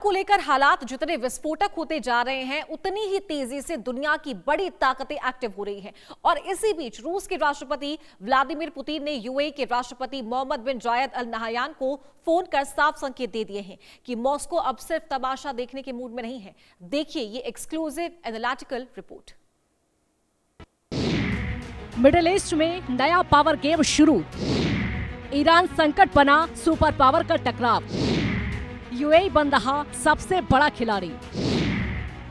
को लेकर हालात जितने विस्फोटक होते जा रहे हैं, उतनी ही तेजी से दुनिया की बड़ी ताकतें एक्टिव हो रही हैं। और इसी बीच रूस के राष्ट्रपति व्लादिमीर पुतिन ने यूएई के राष्ट्रपति मोहम्मद बिन जायद अल नहयान को फोन कर साफ संकेत दे दिए हैं कि मॉस्को अब सिर्फ तमाशा देखने के मूड में नहीं है। देखिए ये exclusive analytical report. Middle east में नया पावर गेम शुरू। ईरान संकट बना सुपर पावर का टकराव। यूएई बन रहा सबसे बड़ा खिलाड़ी।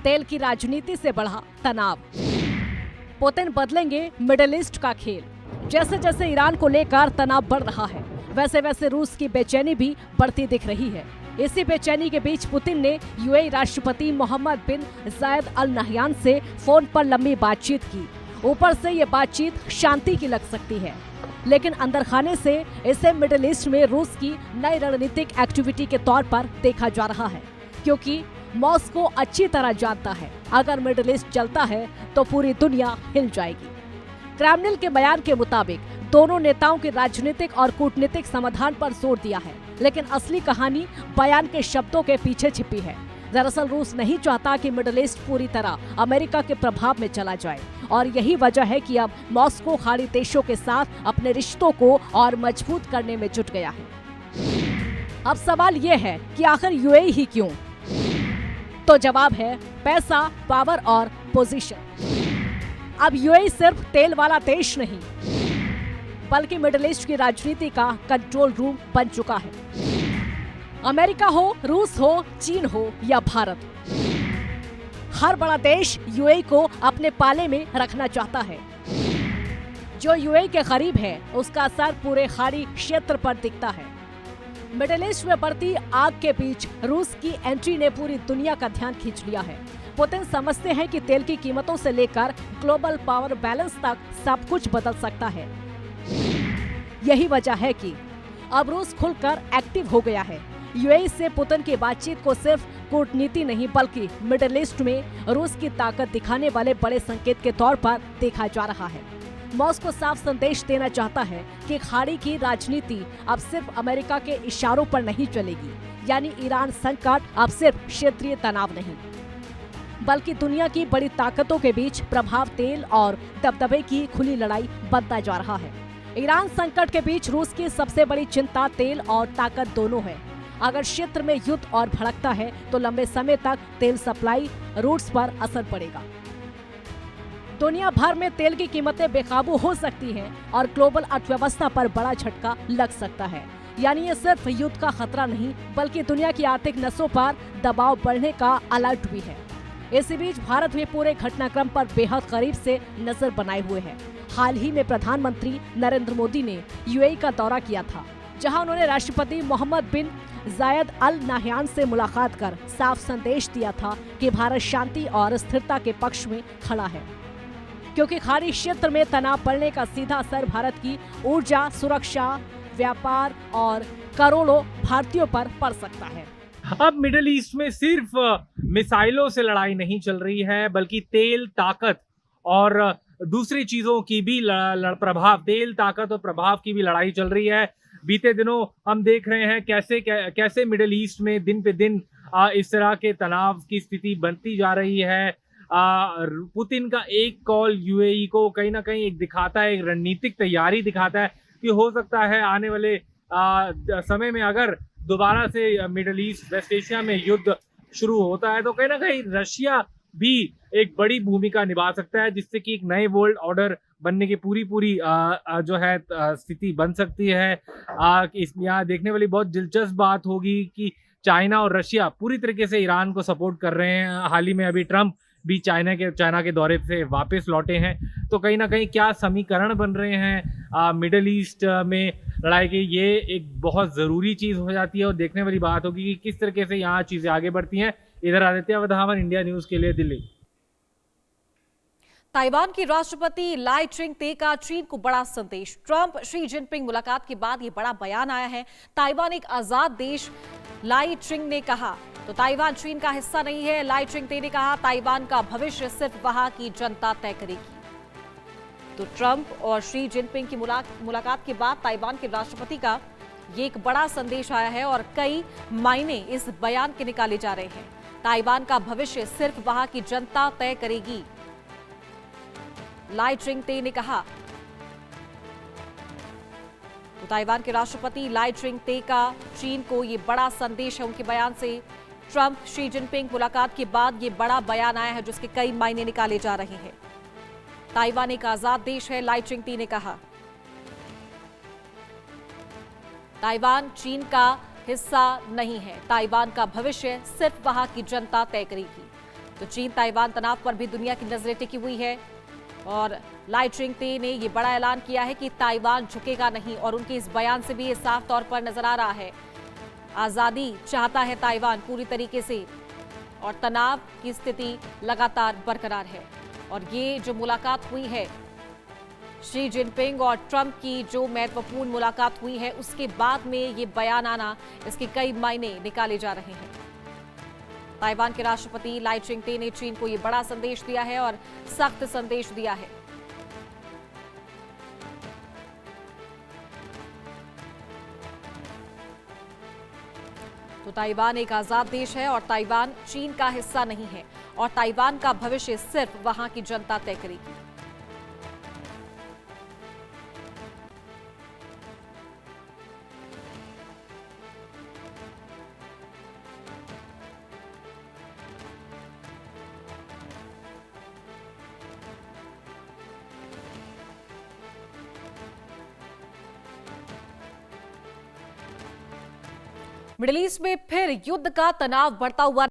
तेल की राजनीति से बढ़ा तनाव। पुतिन बदलेंगे मिडिल ईस्ट का खेल। जैसे जैसे ईरान को लेकर तनाव बढ़ रहा है, वैसे वैसे रूस की बेचैनी भी बढ़ती दिख रही है। इसी बेचैनी के बीच पुतिन ने यूएई राष्ट्रपति मोहम्मद बिन जायद अल नहयान से फोन पर लंबी बातचीत की। ऊपर से ये बातचीत शांति की लग सकती है, लेकिन अंदर खाने से इसे मिडिल ईस्ट में रूस की नई रणनीतिक एक्टिविटी के तौर पर देखा जा रहा है, क्योंकि मॉस्को अच्छी तरह जानता है अगर मिडिल ईस्ट चलता है तो पूरी दुनिया हिल जाएगी। क्रेमलिन के बयान के मुताबिक दोनों नेताओं के राजनीतिक और कूटनीतिक समाधान पर जोर दिया है, लेकिन असली कहानी बयान के शब्दों के पीछे छिपी है। दरअसल रूस नहीं चाहता कि मिडिल ईस्ट पूरी तरह अमेरिका के प्रभाव में चला जाए, और यही वजह है कि अब मॉस्को खाड़ी देशों के साथ अपने रिश्तों को और मजबूत करने में जुट गया है। अब सवाल ये है कि आखिर यूएई ही क्यों? तो जवाब है पैसा, पावर और पोजीशन। अब यूएई सिर्फ तेल वाला देश नहीं, बल्कि मिडिल ईस्ट की राजनीति का कंट्रोल रूम बन चुका है। अमेरिका हो, रूस हो, चीन हो या भारत, हर बड़ा देश यूएई को अपने पाले में रखना चाहता है। जो यूएई के करीब है, उसका असर पूरे खाड़ी क्षेत्र पर दिखता है। मिडिल ईस्ट में बढ़ती आग के बीच रूस की एंट्री ने पूरी दुनिया का ध्यान खींच लिया है। पुतिन समझते हैं कि तेल की कीमतों से लेकर ग्लोबल पावर बैलेंस तक सब कुछ बदल सकता है। यही वजह है कि अब रूस खुलकर एक्टिव हो गया है। यूएई से पुतिन की बातचीत को सिर्फ कूटनीति नहीं, बल्कि मिडिल ईस्ट में रूस की ताकत दिखाने वाले बड़े संकेत के तौर पर देखा जा रहा है। मॉस्को साफ संदेश देना चाहता है कि खाड़ी की राजनीति अब सिर्फ अमेरिका के इशारों पर नहीं चलेगी, यानी ईरान संकट अब सिर्फ क्षेत्रीय तनाव नहीं, बल्कि दुनिया की बड़ी ताकतों के बीच प्रभाव, तेल और दबदबे की खुली लड़ाई बनता जा रहा है। ईरान संकट के बीच रूस की सबसे बड़ी चिंता तेल और ताकत दोनों है। अगर क्षेत्र में युद्ध और भड़कता है तो लंबे समय तक तेल सप्लाई रूट्स पर असर पड़ेगा। दुनिया भर में तेल की कीमतें बेकाबू हो सकती हैं और ग्लोबल अर्थव्यवस्था पर बड़ा झटका लग सकता है। यानी ये सिर्फ युद्ध का खतरा नहीं, बल्कि दुनिया की आर्थिक नसों पर दबाव बढ़ने का अलर्ट भी है। इसी बीच भारत भी पूरे घटनाक्रम पर बेहद करीब से नजर बनाए हुए है। हाल ही में प्रधानमंत्री नरेंद्र मोदी ने यूएई का दौरा किया था, जहां उन्होंने राष्ट्रपति मोहम्मद बिन जायद अल नहयान से मुलाकात कर साफ संदेश दिया था कि भारत शांति और स्थिरता के पक्ष में खड़ा है, क्योंकि खाड़ी क्षेत्र में तनाव बढ़ने का सीधा असर भारत की ऊर्जा, सुरक्षा, व्यापार और करोड़ों भारतीयों पर पड़ सकता है। अब मिडिल ईस्ट में सिर्फ मिसाइलों से लड़ाई नहीं चल रही है, बल्कि तेल, ताकत और दूसरी चीजों की भी प्रभाव, तेल, ताकत और प्रभाव की भी लड़ाई चल रही है। बीते दिनों हम देख रहे हैं कैसे मिडिल ईस्ट में दिन पे दिन इस तरह के तनाव की स्थिति बनती जा रही है। पुतिन का एक कॉल यूएई को कहीं ना कहीं एक दिखाता है, एक रणनीतिक तैयारी दिखाता है कि हो सकता है आने वाले समय में अगर दोबारा से मिडिल ईस्ट, वेस्ट एशिया में युद्ध शुरू होता है तो कहीं ना कहीं रशिया भी एक बड़ी भूमिका निभा सकता है, जिससे कि एक नए वर्ल्ड ऑर्डर बनने की पूरी जो है स्थिति बन सकती है। यहाँ देखने वाली बहुत दिलचस्प बात होगी कि चाइना और रशिया पूरी तरीके से ईरान को सपोर्ट कर रहे हैं। हाल ही में अभी ट्रंप भी चाइना के दौरे से वापस लौटे हैं, तो कहीं ना कहीं क्या समीकरण बन रहे हैं मिडिल ईस्ट में लड़ाई की, ये एक बहुत ज़रूरी चीज़ हो जाती है और देखने वाली बात होगी कि किस तरीके से यहाँ चीज़ें आगे बढ़ती हैं। इधर आदित्य वधावन, इंडिया न्यूज़ के लिए, दिल्ली। ताइवान की राष्ट्रपति लाई चिंग-ते का चीन को बड़ा संदेश। ट्रंप शी जिनपिंग मुलाकात के बाद ये बड़ा बयान आया है। ताइवान एक आजाद देश, लाई चिंग ने कहा, तो ताइवान चीन का हिस्सा नहीं है। लाई चिंग-ते ने कहा ताइवान का भविष्य सिर्फ वहां की जनता तय करेगी। तो ट्रंप और शी जिनपिंग की मुलाकात के बाद ताइवान के राष्ट्रपति का ये एक बड़ा संदेश आया है और कई मायने इस बयान के निकाले जा रहे हैं। ताइवान का भविष्य सिर्फ वहां की जनता तय करेगी, लाई चिंगते ने कहा। तो ताइवान के राष्ट्रपति लाई चिंगते का चीन को ये बड़ा संदेश है। उनके बयान से ट्रंप शी जिनपिंग मुलाकात के बाद ये बड़ा बयान आया है जिसके कई मायने निकाले जा रहे हैं। ताइवान एक आजाद देश है, लाई चिंगते ने कहा। ताइवान चीन का हिस्सा नहीं है, ताइवान का भविष्य सिर्फ वहां की जनता तय करेगी। तो चीन ताइवान तनाव पर भी दुनिया की नजरें टिकी हुई है और लाई चिंगते ने यह बड़ा ऐलान किया है कि ताइवान झुकेगा नहीं और उनके इस बयान से भी ये साफ तौर पर नजर आ रहा है आजादी चाहता है ताइवान पूरी तरीके से और तनाव की स्थिति लगातार बरकरार है। और ये जो मुलाकात हुई है शी जिनपिंग और ट्रंप की, जो महत्वपूर्ण मुलाकात हुई है, उसके बाद में ये बयान आना, इसके कई मायने निकाले जा रहे हैं। ताइवान के राष्ट्रपति लाई चिंगते ने चीन को ये बड़ा संदेश दिया है और सख्त संदेश दिया है। तो ताइवान एक आजाद देश है और ताइवान चीन का हिस्सा नहीं है और ताइवान का भविष्य सिर्फ वहां की जनता तय करेगी। मिडिल ईस्ट में फिर युद्ध का तनाव बढ़ता हुआ